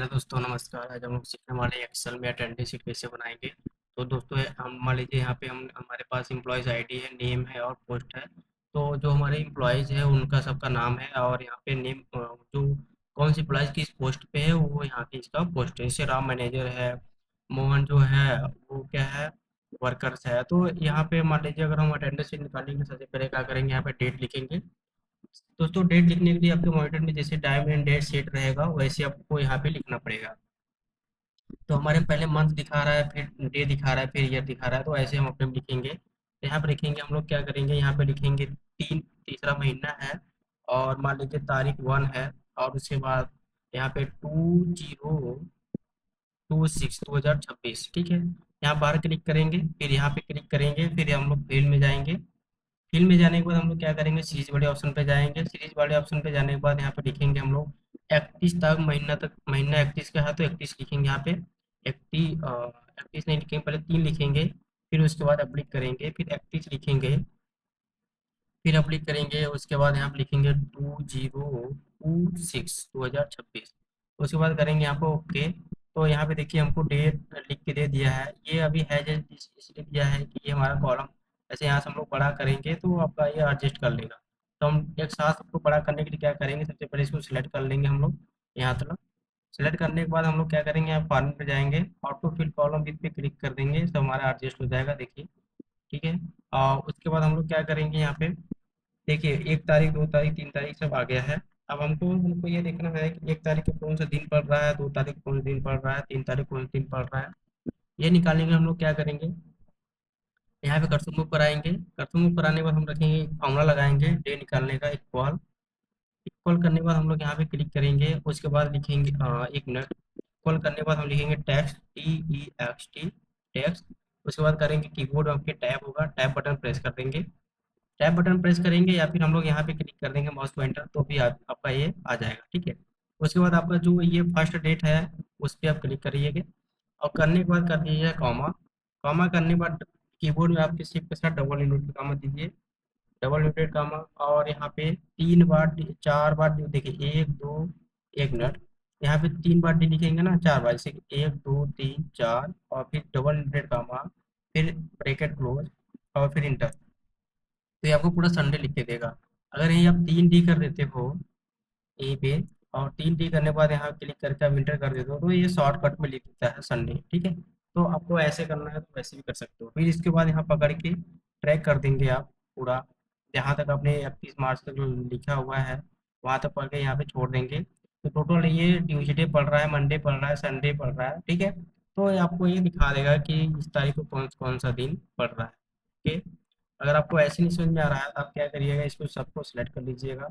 Hello दोस्तों, नमस्कार। आज हम लोग सीखने वाले एक्सेल में अटेंडेंस शीट कैसे बनाएंगे। तो दोस्तों, हम मान लीजिए यहाँ पे हम हमारे पास एम्प्लॉयज़ आईडी है, नेम है और पोस्ट है। तो जो हमारे एम्प्लॉयज़ है उनका सबका नाम है और यहाँ पे नेम जो कौन सी एम्प्लॉयज़ किस पोस्ट पे है वो यहाँ पे इसका पोस्ट है। जैसे राम मैनेजर है, मोहन जो है वो क्या है, वर्कर्स है। तो यहाँ पे मान लीजिए अगर हम अटेंडेंस शीट निकालेंगे, सबसे पहले क्या करेंगे, यहाँ पे डेट लिखेंगे। दोस्तों, डेट लिखने के लिए आपके मॉनिटर में जैसे टाइम एंड डेट सेट रहेगा वैसे आपको यहाँ पे लिखना पड़ेगा। तो हमारे पहले मंथ दिखा रहा है, फिर डे दिखा रहा है, फिर ईयर दिखा रहा है, तो ऐसे हम अपने में लिखेंगे। तो यहाँ पे लिखेंगे, हम लोग क्या करेंगे, यहाँ पे लिखेंगे तीसरा महीना है और मान लीजिए तारीख 1 है। और उसके बाद यहाँ पे 2026 ठीक है। यहाँ बाहर क्लिक करेंगे, फिर यहाँ पे क्लिक करेंगे, फिर हम लोग फील्ड में जाएंगे। फील्ड में जाने के बाद हम लोग क्या करेंगे, सीरीज वाले ऑप्शन पे जाएंगे। सीरीज वाले ऑप्शन पे जाने के बाद यहाँ पे लिखेंगे हम लोग 31 तक, महीना तक, महीना 31 का है तो 31 लिखेंगे यहाँ पे। 31 नहीं लिखेंगे, पहले 3 लिखेंगे, फिर उसके बाद अप्लिक करेंगे, फिर 31 लिखेंगे, फिर अप्लिक करेंगे। उसके बाद यहाँ पे लिखेंगे 2026 उसके बाद करेंगे यहाँ पे ओके। तो यहाँ पे देखिए हमको डेट लिख के दे दिया है, ये अभी है जैसे इसलिए दिया है कि ये हमारा कॉलम ऐसे यहाँ से हम लोग बड़ा करेंगे तो आपका ये एडजस्ट कर लेगा। तो हम एक साथ सबको बड़ा करने के लिए क्या करेंगे, सबसे पहले इसको सिलेक्ट कर लेंगे हम लोग यहाँ तक। सेलेक्ट करने के बाद हम लोग क्या करेंगे, यहाँ फॉर्मेट पे जाएंगे, ऑटो फिल कॉलम विथ पे क्लिक कर देंगे, तो हमारा एडजस्ट हो जाएगा, देखिए। ठीक है। और उसके बाद हम लोग क्या करेंगे, यहाँ पे देखिए 1 तारीख, 2 तारीख, 3 तारीख सब आ गया है। अब हमको हमको ये देखना है कि 1 तारीख को कौन सा दिन पड़ रहा है, 2 तारीख को कौन सा दिन पड़ रहा है, 3 तारीख को कौन सा दिन पड़ रहा है। ये निकालेंगे हम लोग, क्या करेंगे, यहाँ पे कर्सर मूव कराएंगे। कर्सर मूव कराने के बाद हम रखेंगे, फॉर्मूला लगाएंगे डे निकालने का, इक्वल। इक्वल करने के बाद हम लोग यहाँ पे क्लिक करेंगे, उसके बाद लिखेंगे 1 मिनट। इक्वल करने के बाद हम लिखेंगे टैक्स, TEXT, टैक्स। उसके बाद करेंगे कीबोर्ड में आपके टैब होगा, टैब बटन प्रेस कर देंगे। टैब बटन प्रेस करेंगे या फिर हम लोग यहाँ पे क्लिक कर देंगे माउस पॉइंटर, तो भी आपका ये आ जाएगा। ठीक है। उसके बाद आपका जो ये फर्स्ट डेट है उस पर आप क्लिक करिएगा और करने के बाद कर दीजिए कॉमा। कॉमा करने के बाद कीबोर्ड में आपके शिफ्ट के साथ डबल इनवर्टेड कॉमा दीजिए, डबल इनवर्टेड कॉमा। और यहाँ पे 3 बार 4 बार देखिए, 1 2 1 मिनट, यहाँ पे 3 बार डी लिखेंगे ना, 4 बार, जैसे 1 2 3 4 और फिर डबल इनवर्टेड कॉमा, फिर ब्रैकेट क्लोज और फिर इंटर। तो ये आपको पूरा संडे लिख के देगा। अगर यहीं आप 3 डी कर देते हो यहीं पे, और 3 डी करने के बाद यहाँ क्लिक करके आप इंटर कर देते हो, तो ये शॉर्टकट में लिख देता है संडे। ठीक है। तो आपको ऐसे करना है तो वैसे भी कर सकते हो। फिर इसके बाद यहाँ पकड़ के ट्रैक कर देंगे आप पूरा, जहाँ तक आपने 31 मार्च तक जो लिखा हुआ है वहाँ तक पढ़ के यहाँ पे छोड़ देंगे। तो टोटल ये ट्यूसडे पढ़ रहा है, मंडे पढ़ रहा है, संडे पढ़ रहा है। ठीक है। तो ये आपको ये दिखा देगा कि इस तारीख को कौन कौन सा दिन पढ़ रहा है। ओके। अगर आपको ऐसे नहीं समझ में आ रहा है तो आप क्या करिएगा, इसको सबको सिलेक्ट कर लीजिएगा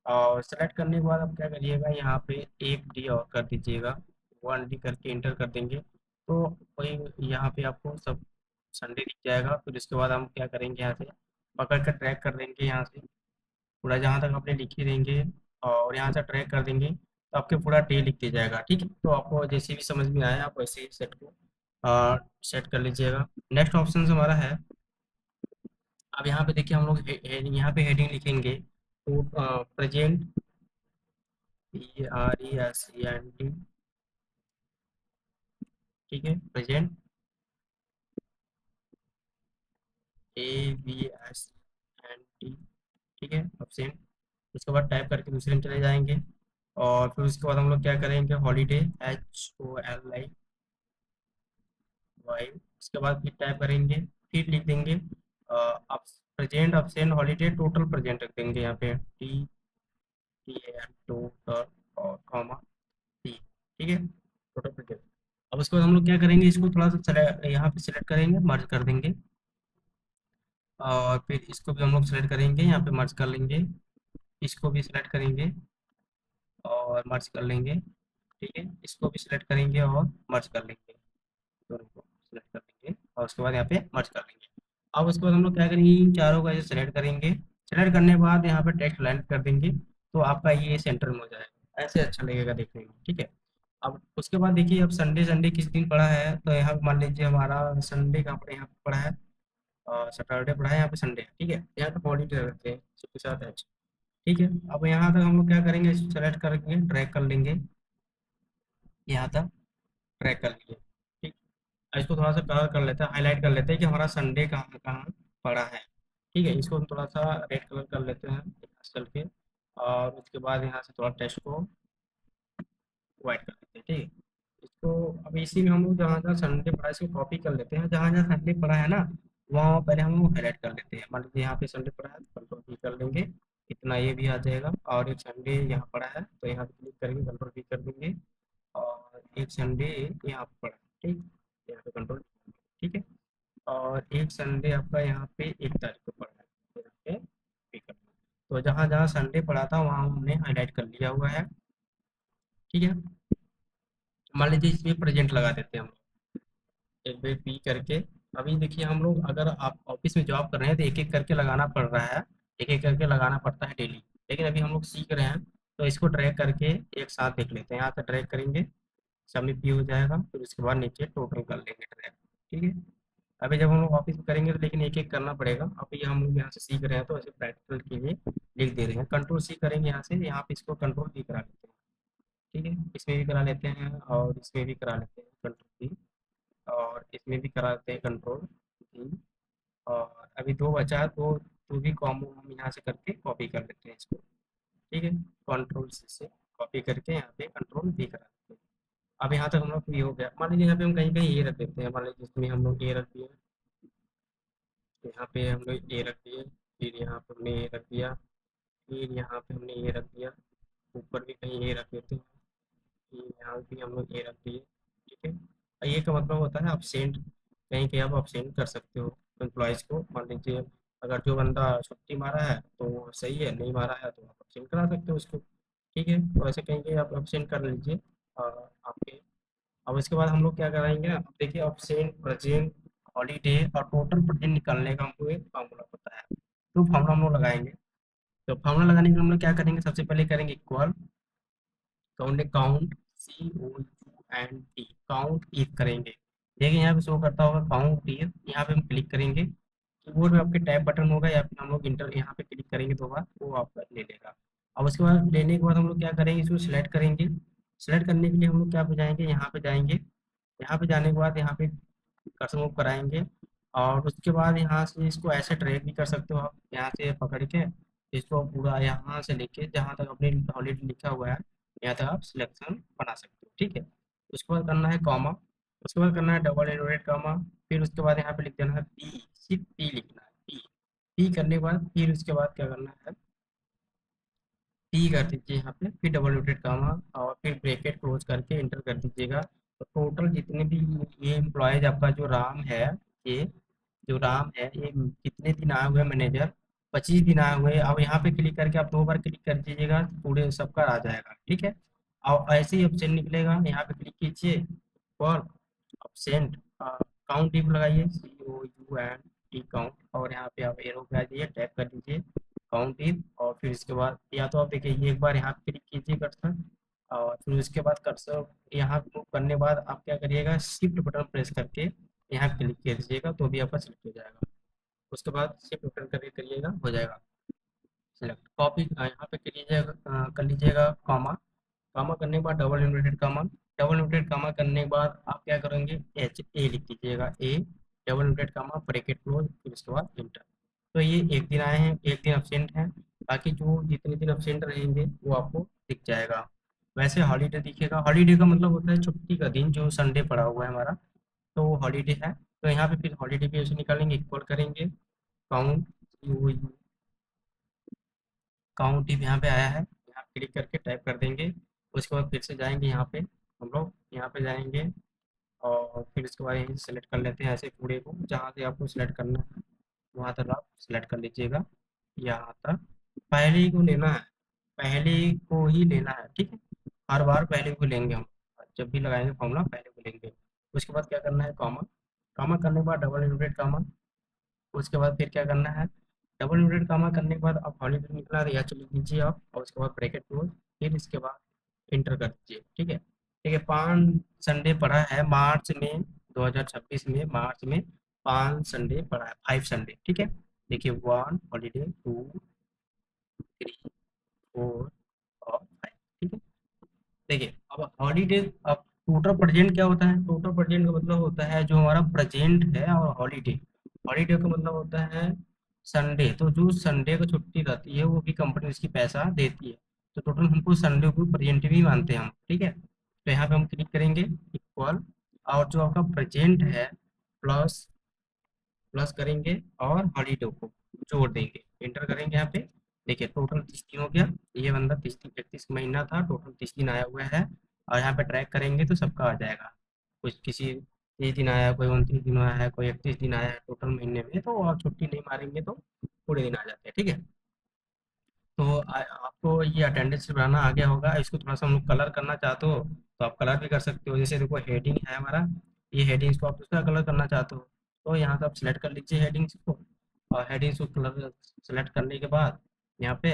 और सेलेक्ट करने के बाद आप क्या करिएगा, यहाँ पे 1 डी और कर दीजिएगा, 1 डी करके इंटर कर देंगे। तो वही यहाँ पे आपको सब संडे दिख जाएगा। फिर उसके बाद हम क्या करेंगे, यहाँ से पकड़ कर ट्रैक कर देंगे, यहाँ से पूरा जहाँ तक आपने लिखे देंगे और यहाँ से ट्रैक कर देंगे, तो आपके पूरा डे लिख दिया जाएगा। ठीक है। तो आपको जैसे भी समझ में आया आप वैसे ही सेट को सेट कर लीजिएगा। नेक्स्ट ऑप्शन हमारा है, अब यहाँ पे देखिए हम लोग यहाँ पे हेडिंग लिखेंगे, तो प्रेजेंट, PRESENT, ठीक है, प्रेजेंट, ABSENT, ठीक है, एब्सेंट। उसके बाद टाइप करके दूसरे में चले जाएंगे और फिर उसके बाद हम लोग क्या करेंगे, हॉलीडे, HOLIY। उसके बाद फिर टाइप करेंगे, फिर लिख देंगे अब present, absent, holiday, total present रख देंगे यहाँ पे, TTL, टोटल और कॉमा टी। ठीक है, टोटल प्रेजेंट। अब उसके बाद हम लोग क्या करेंगे, इसको थोड़ा सा यहाँ पे सिलेक्ट करेंगे, मर्ज कर देंगे और फिर इसको भी हम लोग सेलेक्ट करेंगे, यहाँ पे मर्ज कर लेंगे। इसको भी सिलेक्ट करेंगे और मर्ज कर लेंगे। ठीक है। इसको भी सिलेक्ट करेंगे और मर्ज कर लेंगे, दोनों को सिलेक्ट कर लेंगे और उसके बाद यहाँ पे मर्ज कर लेंगे। अब उसके बाद हम लोग क्या करेंगे, इन चारों को ऐसे सेलेक्ट करेंगे। सेलेक्ट करने के बाद यहाँ पे टेक्स्ट लाइन कर देंगे, तो आपका ये सेंटर में हो जाएगा, ऐसे अच्छा लगेगा देखने में। ठीक है। अब उसके बाद देखिए, अब संडे संडे किस दिन पड़ा है, तो यहाँ पे मान लीजिए हमारा संडे का यहाँ पे पड़ा है, सैटरडे पड़ा है, यहाँ पे संडे है। ठीक है। यहाँ पे हॉलीडे रखते हैं उसके साथ है। ठीक है। अब यहाँ तक हम लोग क्या करेंगे, इसको सेलेक्ट करके ड्रैग कर लेंगे यहाँ तक ट्रैक कर लिए। ठीक, अब इसको थोड़ा सा कलर कर लेते हैं, हाईलाइट कर लेते हैं कि हमारा संडे कहाँ कहाँ पड़ा है। ठीक है, इसको हम थोड़ा सा रेड कलर कर लेते हैं यहाँ से चल के, और उसके बाद यहाँ से थोड़ा टेक्स्ट को वाइट कर देते हैं। ठीक है, इसको अब इसी में हम लोग जहाँ जहाँ संडे पड़ा है इसको कॉपी कर लेते हैं, जहाँ जहाँ संडे पड़ा है ना वहाँ पहले हम लोग हाईलाइट कर लेते हैं। मान लीजिए यहाँ पे संडे पड़ा है तो कंट्रोल भी कर लेंगे, इतना ये भी आ जाएगा। और एक संडे यहाँ पड़ा है तो यहाँ पे क्लिक करके कंट्रोल भी कर देंगे, और एक संडे यहाँ पे पड़ा है। ठीक, यहाँ पे कंट्रोल। ठीक है, और एक संडे आपका यहाँ पे 1 तारीख को पड़ा है तो यहाँ पे भी कर दो। तो जहाँ जहाँ संडे पड़ा था वहाँ हमने हाईलाइट कर लिया हुआ है। ठीक है, मान लीजिए इसमें प्रेजेंट लगा देते हैं हम लोग, एक बार पी करके। अभी देखिए हम लोग अगर आप ऑफिस में जॉब कर रहे हैं तो एक एक करके लगाना पड़ रहा है, एक एक करके लगाना पड़ता है डेली। लेकिन अभी हम लोग सीख रहे हैं तो इसको ड्रैग करके एक साथ देख लेते हैं। यहाँ पे ड्रैग करेंगे, सामने पी हो जाएगा, फिर उसके बाद नीचे टोटल कर लेंगे ड्रैग। ठीक है, अभी जब हम लोग ऑफिस में करेंगे तो लेकिन एक एक करना पड़ेगा। अभी हम लोग यहाँ से सीख रहे हैं तो ऐसे प्रैक्टिकल के लिए लिख दे रहे हैं। कंट्रोल सी करेंगे यहाँ से, यहाँ पे इसको कंट्रोल भी करा लेते हैं। ठीक है, इसमें भी करा लेते हैं और इसमें भी करा लेते हैं कंट्रोल सी, और इसमें भी करा लेते हैं कंट्रोल सी। और अभी 2 बचा है, तो भी कॉमो हम यहाँ से करके कॉपी कर लेते हैं इसको। ठीक है, कंट्रोल सी से कॉपी करके यहाँ पे कंट्रोल भी करा देते हैं। अब यहाँ तक हम लोग फ्री हो गया। मान लीजिए यहाँ पे हम कहीं कहीं ये रख देते हैं, मान लीजिए इसमें हम लोग ये रख दिए, यहाँ पे हम लोग ए रख दिए, फिर यहाँ पे हमने ए रख दिया, फिर यहाँ पे हमने ए रख दिया, ऊपर भी कहीं ए रख देते हैं, फिर यहाँ भी हम लोग ए रख दिए। ठीक है, ये का मतलब होता है अपसेंट, कहीं कहीं आप अपसेंट कर सकते हो एम्प्लॉयज़ को। मान लीजिए अगर जो बंदा छुट्टी मारा है तो वो सही है, नहीं मारा है तो आप अपसेंट करा सकते हो उसको। ठीक है, तो ऐसे कहीं कहीं आप अपसेंट कर लीजिए आपके। अब इसके बाद हम लोग क्या कराएंगे ना, अब देखिए ऑब्सेंट, प्रेजेंट, हॉलीडे और टोटल प्रेजेंट निकालने का हमको एक फार्मूला पता है, तो फार्मूला हम लोग लगाएंगे। तो फार्मूला लगाने के लिए हम लोग क्या करेंगे, सबसे पहले करेंगे equal count, count COUNT, count if करेंगे। देखिए यहाँ पे शो करता होगा काउंट इफ, यहाँ पे हम क्लिक करेंगे, कीबोर्ड में आपके टैब बटन होगा या फिर हम लोग इंटर यहाँ पे क्लिक करेंगे 2 बार, वो आपका ले लेगा। अब उसके बाद लेने के बाद हम लोग क्या करेंगे, इसको सिलेक्ट करेंगे। सिलेक्ट करने के लिए हम लोग क्या पे जाएंगे, यहाँ पे जाएंगे, यहाँ पे जाने के बाद यहाँ पे कर्सर मूव कराएंगे, और उसके बाद यहाँ से इसको ऐसे ड्रैग भी कर सकते हो आप, यहाँ से पकड़ के इसको पूरा यहाँ से लेके जहाँ तक अपने हॉलीडे लिखा हुआ है यहाँ तक आप सिलेक्शन बना सकते हो। ठीक है, उसके बाद करना है कॉमा, उसके बाद करना है डबल इनवर्टेड कॉमा, फिर उसके बाद यहाँ पे लिख देना है पी, सिर्फ पी लिखना है, पी। पी करने के बाद फिर उसके बाद क्या करना है, टी कर दीजिए यहाँ पे, फिर डबल इनवर्टेड कॉमा, और फिर ब्रैकेट क्लोज करके इंटर कर दीजिएगा। तो टोटल जितने भी ये एम्प्लॉयज आपका जो राम है, ये जो राम है ये कितने दिन आए हुए हैं मैनेजर, 25 दिन आए हुए हैं। अब यहाँ पे क्लिक करके आप 2 बार क्लिक कर दीजिएगा, पूरे सबका आ जाएगा। ठीक है, और ऐसे ही ऑप्शन निकलेगा, यहाँ पे क्लिक कीजिए फॉर ऑप्शन, काउंट टिप लगाइए, COUNT काउंट, और यहाँ पे आप एरो पे आ जाइए, टैप कर दीजिए काउंट टिप। और फिर इसके बाद या तो आप देखिए ये एक बार यहाँ पे क्लिक कीजिए कर्सर, और फिर उसके बाद कर्सर यहाँ मूव करने के बाद आप क्या करिएगा, शिफ्ट बटन प्रेस करके यहाँ क्लिक कर दीजिएगा तो भी आपका सिलेक्ट हो जाएगा। उसके बाद शिफ्ट बटन करके करिएगा, हो जाएगा सिलेक्ट। कॉपी यहाँ पे करिएगा, कर लीजिएगा कॉमा, कॉमा करने के बाद double inverted comma, double inverted comma करने के बाद आप क्या करेंगे, HA लिख दीजिएगा, A double inverted comma bracket close, फिर उसके बाद इंटर। तो ये एक दिन आए हैं, एक दिन अब्सेंट हैं, बाकी जो जितने दिन अब्सेंट रहेंगे वो आपको दिख जाएगा। वैसे हॉलीडे दिखेगा, हॉलीडे का मतलब होता है छुट्टी का दिन, जो संडे पड़ा हुआ है हमारा तो वो हॉलीडे है। तो यहाँ पे फिर हॉलीडे भी ऐसे निकालेंगे, इक्वल करेंगे काउंट, काउंट टिप यहाँ पे आया है, यहाँ क्लिक करके टाइप कर देंगे। उसके बाद फिर से जाएंगे यहाँ पे, हम लोग यहाँ पे जाएंगे, और फिर इसके बाद यहीं सेलेक्ट कर लेते हैं ऐसे पूरे को, जहाँ से आपको सिलेक्ट करना है वहाँ तक आप सिलेक्ट कर लीजिएगा। यहाँ तक पहले ही को लेना है, पहले को ही लेना है। ठीक है, हर बार पहले को लेंगे हम, जब भी लगाएंगे फॉर्मूला पहले को लेंगे। उसके बाद क्या करना है, कॉमा, कॉमा करने के बाद डबल इनवर्टेड कॉमा, उसके बाद फिर क्या करना है, डबल इनवर्टेड कॉमा करने के बाद आप हॉलीडे निकला या चलिए कीजिए आप, और उसके बाद ब्रैकेट क्लोज, फिर इसके बाद इंटर कर दीजिए। ठीक है, ठीक है, 5 संडे पड़ा है मार्च में, 2026 में मार्च में 5 संडे पड़ा है, 5 संडे। ठीक है, देखिए 1 हॉलीडे, 2, 3, 4 और 5। ठीक है, देखिए अब हॉलीडे, अब टोटल प्रेजेंट क्या होता है? टोटल प्रेजेंट का मतलब होता है जो हमारा प्रेजेंट है, और हॉलीडे। हॉलीडे का मतलब होता है संडे। तो जो संडे को छुट्टी रहती है वो भी कंपनी इसकी पैसा देती है। तो टोटल हमको संडे को प्रेजेंट भी मानते हैं हम, ठीक है। तो यहाँ पे हम क्लिक करेंगे इक्वल, और जो आपका प्रेजेंट है प्लस प्लस करेंगे और हॉलीडे को जोड़ देंगे, इंटर करेंगे यहाँ पे। देखिए टोटल 30 दिन हो गया। ये बंदा 30 दिन, 31 महीना था, टोटल 30 दिन आया हुआ है। और यहाँ पे ट्रैक करेंगे तो सबका आ जाएगा। कुछ किसी 30 दिन आया, कोई 29 दिन आया है, कोई 31 दिन आया है टोटल महीने में। तो आप छुट्टी नहीं मारेंगे तो पूरे दिन आ जाते हैं, ठीक है। तो आपको ये अटेंडेंस बनाना आ गया होगा। इसको थोड़ा सा हम लोग कलर करना चाहते हो तो आप कलर भी कर सकते हो। जैसे देखो हेडिंग है हमारा, ये हेडिंग्स को आप दूसरा कलर करना चाहते हो तो यहाँ से आप सिलेक्ट कर लीजिए हेडिंग्स को। और हेडिंग्स को कलर सेलेक्ट करने के बाद यहाँ पे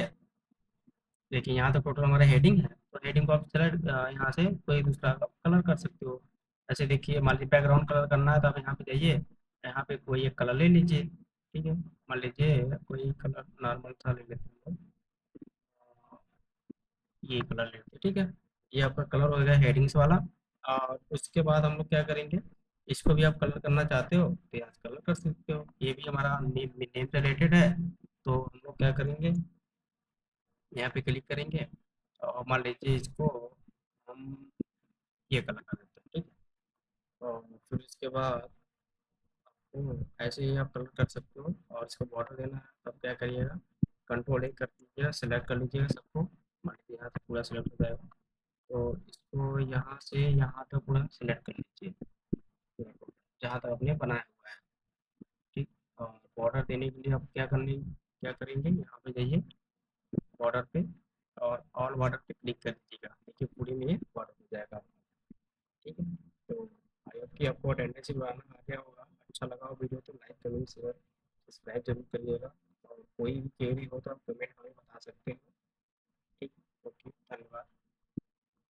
देखिए, यहाँ तो टोटल हमारा हेडिंग है। तो हेडिंग को आप सेलेक्ट यहाँ से कोई दूसरा कलर कर सकते हो। ऐसे देखिए, मान लीजिए बैकग्राउंड कलर करना है तो आप यहाँ पे जाइए, यहाँ पे कोई एक कलर ले लीजिए, ठीक है। मान लीजिए कोई कलर नॉर्मल सा ले लेते हैं, ये कलर लेते हैं, ठीक है। ये आपका कलर हो गया हेडिंग्स वाला। और उसके बाद हम लोग क्या करेंगे, इसको भी आप कलर करना चाहते हो तो यहाँ से कलर कर सकते हो। ये भी हमारा नेम नेम से रिलेटेड है। तो हम लोग क्या करेंगे, यहाँ पे क्लिक करेंगे और मान लीजिए इसको हम ये कलर कर देते हैं, ठीक है। और फिर इसके बाद ऐसे ही आप कलर कर सकते हो। और इसको बॉर्डर देना है तब क्या करिएगा, कंट्रोल ए कर लीजिएगा, सेलेक्ट कर लीजिएगा सबको। मान लीजिए यहाँ से पूरा सेलेक्ट हो जाएगा। तो इसको यहाँ से यहाँ तक पूरा सिलेक्ट कर लीजिए, जहाँ तक आपने बनाया हुआ है, ठीक। और बॉर्डर देने के लिए आप क्या करेंगे, यहाँ पे जाइए बॉर्डर पे, और ऑल बॉर्डर पे क्लिक कर दीजिएगा। देखिए पूरी में बॉर्डर हो जाएगा, ठीक है। तो आई होप कि आपको अटेंडेंस बनाना आ गया होगा। अच्छा लगा हो वीडियो तो लाइक कमेंट शेयर सब्सक्राइब जरूर करिएगा। और कोई भी क्वेरी हो तो आप कमेंट